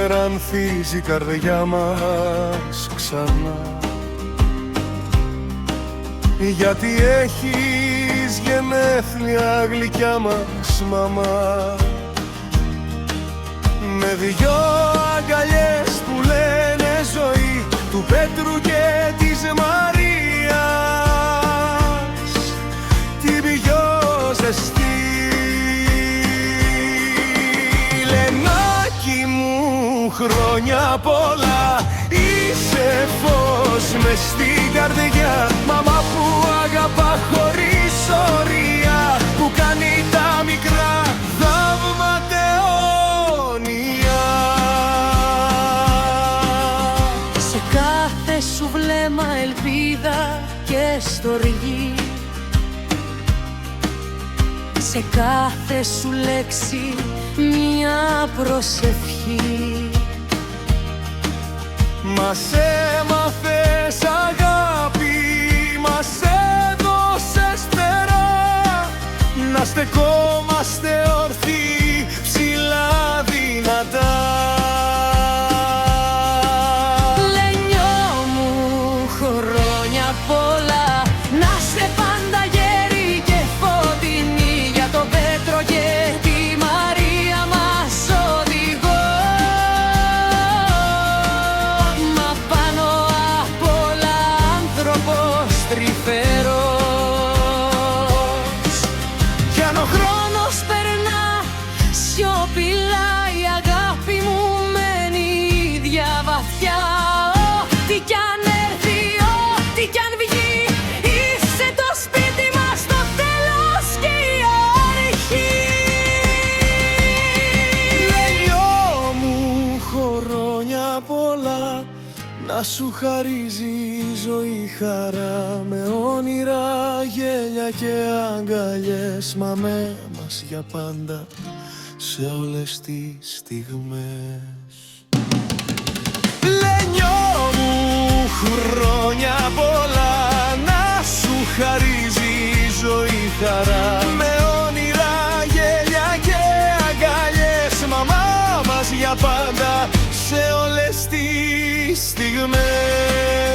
μέρα ανθίζει η καρδιά μας ξανά. Γιατί έχεις γενέθλια γλυκιά μας μαμά, με δυο αγκαλιές που λένε ζωή, του Πέτρου και της Μαρίας, την πιο ζεστή. Λενάκι μου, χρόνια πολλά, είσαι φως μες στην καρδιά, μαμά που αγαπά χωρίς ωρία, που κάνει τα μικρά θαύματα αιώνια. Σε κάθε σου βλέμμα ελπίδα και στοργή, σε κάθε σου λέξη μια προσευχή. Μας έμαθες αγάπη, μας έδωσες φτερά, να στεκόμαστε ορθοί ψηλά δυνατά. Λενιό μου, χρόνια πολλά, να σε πάντα γέρη και φωτεινή, για τον Πέτρο και τη Μαρία μας οδηγό. Μα πάνω απ' όλα άνθρωπος τρυφερός. Κι αν ο Χρόνος περνά σιωπηλά, η αγάπη μου μένει ίδια βαθιά. Ό,τι κι αν έρθει, ό,τι κι αν βγει, είσαι το σπίτι μας, το τέλος και η αρχή. Λενιό μου, χρόνια πολλά, να σου χαρίζει η ζωή χαρά, με όνειρα, γέλια και αγκαλιές, μα με μας για πάντα σε όλες τις στιγμές. Λενιό μου, χρόνια πολλά, να σου χαρίζει η ζωή χαρά, με όνειρα, γέλια και αγκαλιές, μαμά μας για πάντα σε όλες τις στιγμές.